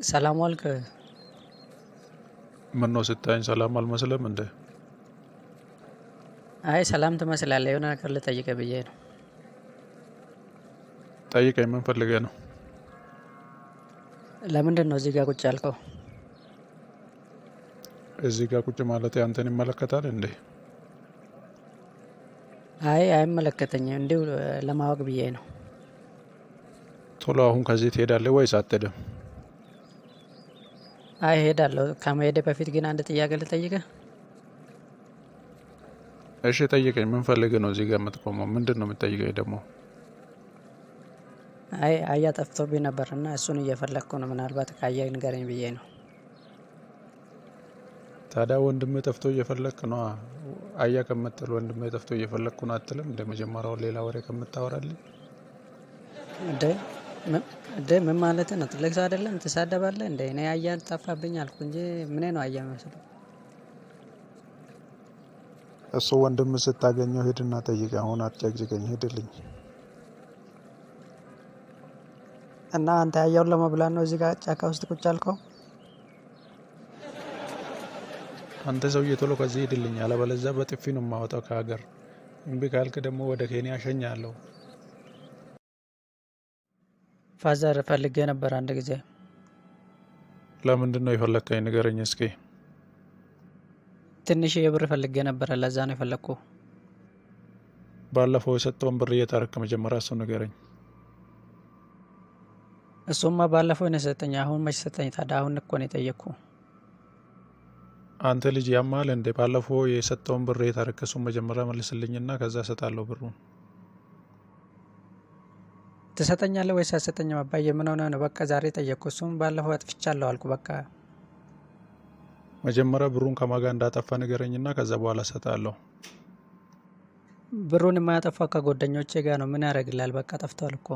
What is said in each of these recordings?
ሰላም ዋልክ? ምነው ስታየኝ ሰላም አልመስልም እንዴ? አይ ሰላም ትመስላለህ። የሆነ ነገር ልጠይቅህ ብዬ ነው። ጠይቀኝ፣ ምን ፈልገህ ነው? ለምንድን ነው እዚህ ጋር ቁጭ ያልከው? እዚህ ጋር ቁጭ ማለት አንተን ይመለከታል እንዴ? አይ አይመለከተኝም፣ እንዲሁ ለማወቅ ብዬ ነው። ቶሎ አሁን ከዚህ ትሄዳለህ ወይስ አትሄድም? አይ ሄዳለሁ። ከመሄዴ በፊት ግን አንድ ጥያቄ ልጠይቅህ። እሺ ጠይቀኝ፣ ምን ፈልገህ ነው እዚህ ጋር የምትቆመው? ምንድን ነው የምትጠይቀኝ ደግሞ? አይ አያ ጠፍቶብኝ ነበር እና እሱን እየፈለግኩ ነው። ምናልባት ካየህ ንገረኝ ብዬ ነው። ታዲያ ወንድምህ ጠፍቶ እየፈለግክ ነው? አያ ከምትል ወንድምህ ጠፍቶ እየፈለግኩ ነው አትልም? እንደ መጀመሪያው ሌላ ወሬ ከምታወራልኝ። እንደ ምን ማለት ነው? ትልቅ ሰው አይደለም ትሳደባለህ እንደ እኔ አያ ጠፋብኝ አልኩ እንጂ ምን ነው አያ መስለው። እሱ ወንድምህ ስታገኘው ሂድና ጠይቅ። አሁን አትጨቅጭቀኝ፣ ሂድልኝ። እና አንተ አያውን ለመብላት ነው እዚህ ጋር ጫካ ውስጥ ቁጭ ያልከው? አንተ ሰውዬ ቶሎ ከዚህ ሂድልኝ፣ አለበለዚያ በጥፊ ነው የማወጣው ከሀገር። እምቢ ካልክ ደግሞ ወደ ኬንያ እሸኛለሁ። ፋዘር ፈልጌ ነበር አንድ ጊዜ። ለምንድን ነው የፈለግከኝ? ንገረኝ እስኪ። ትንሽ የብር ፈልጌ ነበረ፣ ለዛ ነው የፈለግኩ። ባለፈው የሰጠውን ብር እየታረክ መጀመሪያ እሱ ንገረኝ። እሱማ ባለፈው ነው የሰጠኝ፣ አሁን መች ሰጠኝ ታዲያ? አሁን እኮ ነው የጠየቅኩ። አንተ ልጅ ያማል እንዴ? ባለፈው የሰጠውን ብር እየታረክ እሱን መጀመሪያ መልስልኝና ከዛ እሰጣለሁ ብሩን። ትሰጠኛለህ ወይስ አትሰጠኝም? አባዬ ምን ሆነህ ነው? በቃ ዛሬ ጠየቅኩ። እሱም ባለፈው አጥፍቻለሁ አልኩ። በቃ መጀመሪያ ብሩን ከማጋ እንዳጠፋ ንገረኝና ከዛ በኋላ እሰጣለሁ። ብሩን የማያጠፋው ከጓደኞቼ ጋር ነው። ምን ያደርግልሃል? በቃ ጠፍቷል እኮ።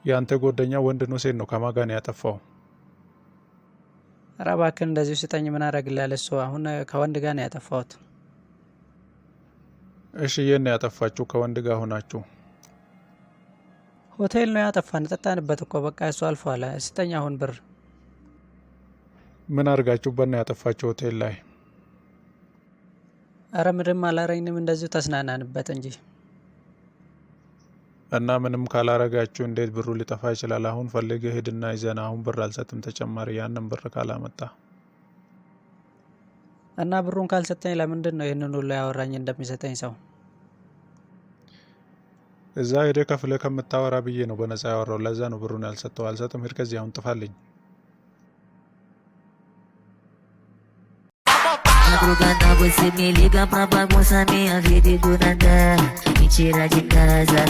የአንተ ጓደኛ ወንድ ነው ሴት ነው? ከማጋ ነው ያጠፋው? ኧረ እባክህ እንደዚሁ ስጠኝ። ምን ያደርግልሃል? እሱ አሁን ከወንድ ጋር ነው ያጠፋሁት። እሺ የት ነው ያጠፋችሁ? ከወንድ ጋር ሆናችሁ? ሆቴል ነው ያጠፋን። ጠጣንበት እኮ በቃ እሱ አልፏል። ስጠኝ አሁን ብር። ምን አድርጋችሁበት ነው ያጠፋችሁ ሆቴል ላይ? አረ ምንም አላረኝም፣ እንደዚሁ ተስናናንበት እንጂ። እና ምንም ካላረጋችሁ እንዴት ብሩ ሊጠፋ ይችላል? አሁን ፈልገህ ሂድና ይዘና። አሁን ብር አልሰጥም ተጨማሪ፣ ያንን ብር ካላመጣ። እና ብሩን ካልሰጠኝ ለምንድን ነው ይህንን ሁሉ ያወራኝ እንደሚሰጠኝ ሰው? እዛ ሄደህ ከፍለህ ከምታወራ ብዬ ነው በነፃ ያወራው። ለዛ ነው ብሩን ያልሰጠው። አልሰጥም፣ ሂድ ከዚህ አሁን ጥፋልኝ። Madrugada você me liga pra bagunçar minha vida e do nada me tira de casa.